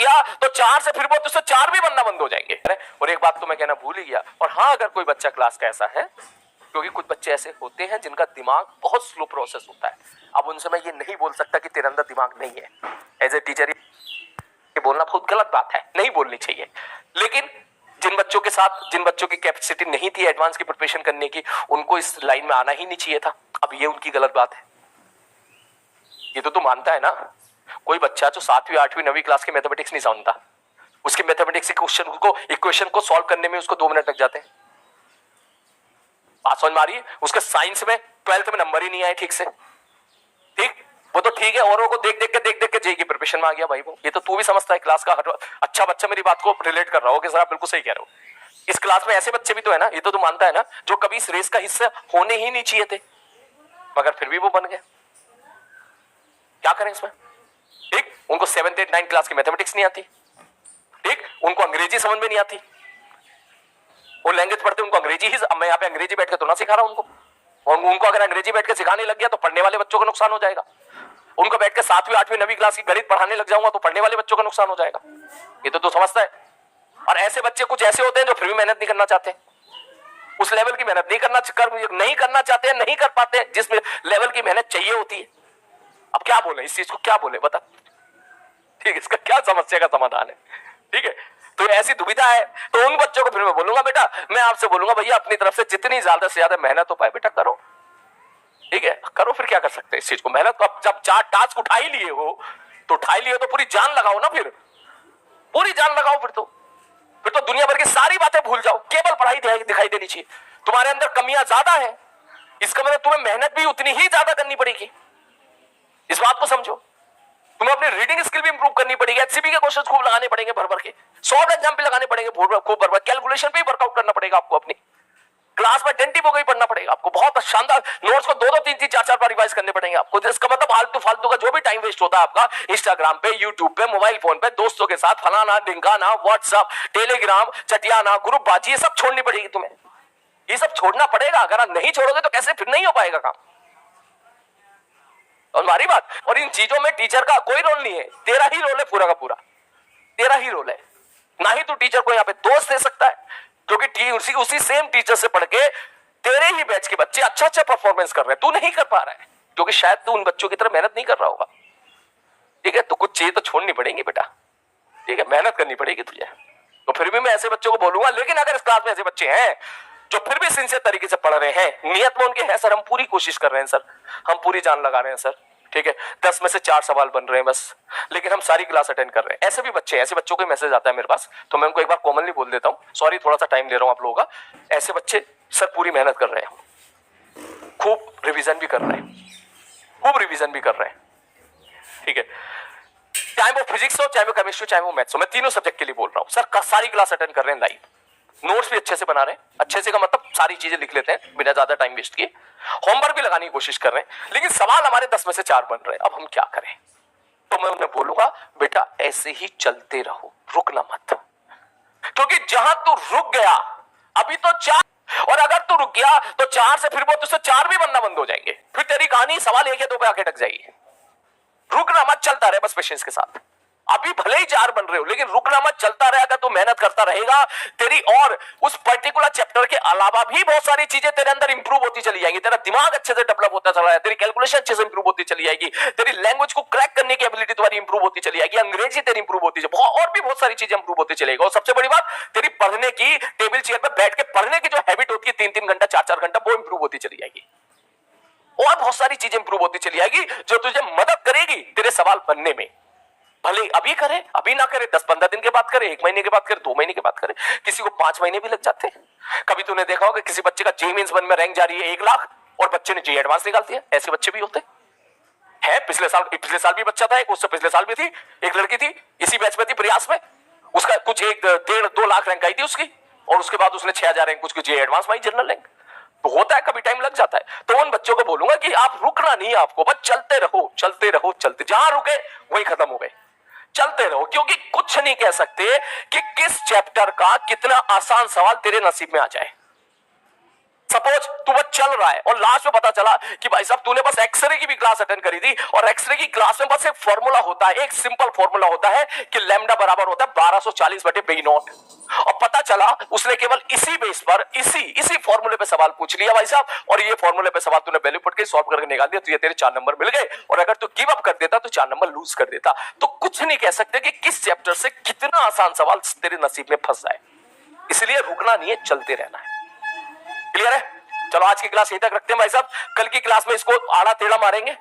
किया तो 4 से फिर वो तुझसे 4 भी बनना बंद हो जाएंगे। और एक बात तो मैं कहना भूल ही गया, और हाँ, अगर कोई बच्चा क्लास का ऐसा है, क्योंकि कुछ बच्चे ऐसे होते हैं जिनका दिमाग बहुत स्लो प्रोसेस होता है, अब उनसे मैं ये नहीं बोल सकता कि तेरे अंदर दिमाग नहीं है। एज ए टीचर ये बोलना बहुत गलत बात है, नहीं बोलनी चाहिए। लेकिन जिन बच्चों के साथ, जिन बच्चों की कैपेसिटी नहीं थी एडवांस की प्रिपरेशन करने की, उनको इस लाइन में आना ही नहीं चाहिए था। अब ये उनकी गलत बात है, ये तो तू मानता है ना। कोई बच्चा जो 7वीं 8वीं 9वीं क्लास की मैथमेटिक्स नहीं समझता, उसके मैथमेटिक्स के इक्वेशन को सॉल्व करने में उसको 2 मिनट लग जाते हैं। बात समझ में आ रही है? उसके साइंस में 12th में नंबर ही नहीं आए ठीक से, ठीक, वो तो ठीक है, औरों को देख देख के जेई की प्रिपरेशन में आ गया भाई वो। ये तो तू भी समझता है, क्लास का हर अच्छा बच्चा मेरी बात को रिलेट कर रहा हो कि सर आप बिल्कुल सही कह रहे हो। इस क्लास में ऐसे बच्चे भी तो है ना, ये तो तू मानता है ना, जो कभी इस रेस का हिस्सा होने ही नहीं चाहिए थे, मगर फिर भी वो बन गए। क्या करें इसमें? ठीक, उनको 7th 8th 9th क्लास की मैथमेटिक्स नहीं आती, ठीक, उनको अंग्रेजी समझ में नहीं आती, वो लैंग्वेज पढ़ते उनको अंग्रेजी ही, मैं यहाँ पे अंग्रेजी बैठ के तो ना सिखा रहा हूं उनको, और उनको अगर अंग्रेजी बैठ के सिखाने लग गया तो पढ़ने वाले बच्चों का नुकसान हो जाएगा। उनको बैठ के 7वीं 8वीं 9वीं क्लास की गणित पढ़ाने लग जाऊंगा तो पढ़ने वाले बच्चों का नुकसान हो जाएगा। ये तो समझता है। और ऐसे बच्चे कुछ ऐसे होते हैं जो फिर भी मेहनत नहीं करना चाहते, उस लेवल की मेहनत नहीं करना चाहते हैं, नहीं कर पाते हैं जिस लेवल की मेहनत चाहिए होती है। अब क्या बोले इस चीज को, क्या बोले बता, ठीक, इसका क्या समस्या का समाधान है? ठीक है, तो ऐसी दुविधा है तो उन बच्चों को फिर मैं बोलूंगा, बेटा मैं आपसे बोलूंगा भैया अपनी तरफ से जितनी ज्यादा से ज्यादा मेहनत हो पाए बेटा करो, ठीक है, करो। फिर क्या कर सकते हैं इस चीज को, मेहनत को। अब जब 4 टास्क उठा ही लिए हो तो पूरी जान लगाओ ना, फिर पूरी जान लगाओ, फिर तो दुनिया भर की सारी बातें भूल जाओ, केवल पढ़ाई दिखाई देनी चाहिए। तुम्हारे अंदर कमियां ज्यादा है, इसका मतलब तुम्हें मेहनत भी उतनी ही ज्यादा करनी पड़ेगी, इस बात को समझो। तुम्हें अपनी रीडिंग स्किल भी इंप्रूव करनी पड़ेगी, एचसीबी के क्वेश्चंस खूब लगाने पड़ेंगे भर भर के, सॉल्व एग्जाम पे लगाने पड़ेंगे खूब भर भर, कैलकुलेशन पे वर्कआउट करना पड़ेगा आपको, अपनी क्लास में अटेंटिव होकर पढ़ना पड़ेगा आपको, बहुत शानदार नोट्स को 2-2 3-3 4-4 बार रिवाइज करने पड़ेंगे आपको। जिसका मतलब फालतू का जो भी टाइम वेस्ट होता है आपका इंस्टाग्राम पे, यूट्यूब पे, मोबाइल फोन पे, दोस्तों के साथ फलाना ढिंकाना, व्हाट्सएप, टेलीग्राम, चटियाना, ग्रुप बाजी, ये सब छोड़नी पड़ेगी तुम्हें, ये सब छोड़ना पड़ेगा। अगर आप नहीं छोड़ोगे तो कैसे, फिर नहीं हो पाएगा काम। और हमारी बात, और इन चीजों में टीचर का कोई रोल नहीं है, तेरा ही रोल है, पूरा का पूरा तेरा ही रोल है। ना ही तू टीचर को यहाँ पे दोष दे सकता है, क्योंकि उसी सेम टीचर से पढ़ के तेरे ही बैच के बच्चे अच्छा परफॉर्मेंस कर रहे हैं, तू नहीं कर पा रहा है क्योंकि शायद तू उन बच्चों की तरह मेहनत नहीं कर रहा होगा। ठीक है, तो कुछ चीज तो छोड़नी पड़ेगी बेटा, ठीक है, मेहनत करनी पड़ेगी तुझे। तो फिर भी मैं ऐसे बच्चों को बोलूंगा, लेकिन अगर इस क्लास में ऐसे बच्चे हैं जो फिर भी सिंसियर तरीके से पढ़ रहे हैं, नियत में उनके है सर हम पूरी कोशिश कर रहे हैं सर, हम पूरी जान लगा रहे हैं सर, ठीक है, 10 में से 4 सवाल बन रहे हैं बस, लेकिन हम सारी क्लास अटेंड कर रहे हैं, ऐसे भी बच्चे हैं, ऐसे बच्चों को मैसेज आता है मेरे पास, तो मैं उनको एक बार कॉमनली बोल देता हूँ, सॉरी थोड़ा सा टाइम ले रहा हूँ आप लोगों का, ऐसे बच्चे सर पूरी मेहनत कर रहे हैं, खूब रिवीजन भी कर रहे हैं, खूब रिवीजन भी कर रहे हैं, ठीक है, चाहे वो फिजिक्स हो, चाहे वो केमिस्ट्री, चाहे वो मैथ्स हो, मैं तीनों सब्जेक्ट के लिए बोल रहा हूँ सर, सारी क्लास अटेंड कर रहे हैं लाइव, नोट्स भी अच्छे से बना रहे हैं, अच्छे से का मतलब सारी चीजें लिख लेते हैं बिना ज्यादा टाइम वेस्ट किए, होमवर्क भी लगाने की कोशिश कर रहे हैं, लेकिन सवाल हमारे 10 में से 4 बन रहे हैं, अब हम क्या करें? तो मैं उन्हें बोलूंगा बेटा ऐसे ही चलते रहो, रुकना मत, क्योंकि जहां तू रुक गया अभी तो 4, और अगर तू रुक गया तो 4 से फिर वो तुझसे 4 भी बनना बंद हो जाएंगे, फिर तेरी कहानी सवाल 1 या 2 पे आके अटक जाएगी। रुकना मत, चलता रहे बस पेशेंस के साथ, अभी भले ही 4 बन रहे हो लेकिन रुकना मत, चलता रहे, अगर तू मेहनत करता रहेगा तेरी और उस पर्टिकुलर चैप्टर के अलावा भी बहुत सारी चीजें तेरे अंदर इंप्रूव होती चली जाएंगी, तेरा दिमाग अच्छे से डेवलप होता चला जाएगा, तेरी कैलकुलेशन अच्छे से इंप्रूव होती चली जाएगी, तेरी लैंग्वेज को क्रैक करने की एबिलिटी तुम्हारी इंप्रूव होती चली जाएगी, अंग्रेजी तेरी इंप्रूव होती जाएगी, और भी बहुत सारी चीजें इंप्रूव होती चलेगी। और सबसे बड़ी बात, तेरी पढ़ने की, टेबल चेयर पर बैठ के पढ़ने की जो हैबिट होती है 3-3 घंटा 4-4 घंटा, वो इंप्रूव होती चली जाएगी, और बहुत सारी चीजें इंप्रूव होती चली जाएगी जो तुझे मदद करेगी तेरे सवाल बनने में। भले अभी करे, अभी ना करे, 10-15 दिन के बाद करे, 1 महीने के बाद करे, 2 महीने के बाद करे, किसी को 5 महीने भी लग जाते हैं। कभी तूने देखा होगा किसी बच्चे का जेईई मेंस 1 में रैंक जा रही है 1 लाख और बच्चे ने जेईई एडवांस निकाल दिया, ऐसे बच्चे भी होते हैं। पिछले साल भी बच्चा था, उससे पिछले साल भी थी, एक लड़की थी इसी बैच में थी प्रयास में, उसका कुछ 1-1.5-2 लाख रैंक आई थी उसकी, और उसके बाद उसने 6000 रैंक कुछ जेईई एडवांस में जनरल रैंक, तो होता है कभी टाइम लग जाता है। तो उन बच्चों को बोलूंगा कि आप रुकना नहीं, आपको बस चलते रहो, चलते रहो, चलते, जहां रुके वही खत्म हो गए, चलते रहो, क्योंकि कुछ नहीं कह सकते कि किस चैप्टर का कितना आसान सवाल तेरे नसीब में आ जाए। सपोज तू बस चल रहा है और लास्ट में पता चला कि भाई साहब तूने बस एक्सरे की भी क्लास अटेंड करी थी और एक्सरे की क्लास में बस एक फॉर्मूला होता है, एक सिंपल फॉर्मूला होता है कि लैम्डा बराबर होता है 1240 बटे बी नॉट, और पता चला उसने केवल इसी बेस पर इसी फॉर्मूले पे सवाल पूछ लिया भाई साहब, और ये फॉर्मूले पे सवाल तूने वैल्यू पुट के सॉल्व करके निकाल दिया, तो ये तेरे 4 नंबर मिल गए। और अगर तू गिव अप कर देता तो 4 नंबर लूज कर देता। तो कुछ नहीं कह सकते कि किस चैप्टर से कितना आसान सवाल तेरे नसीब में फंस जाए, इसलिए रुकना नहीं है, चलते रहना है। क्लियर है? चलो आज की क्लास यहीं तक रखते हैं भाई साहब, कल की क्लास में इसको आड़ा टेढ़ा मारेंगे।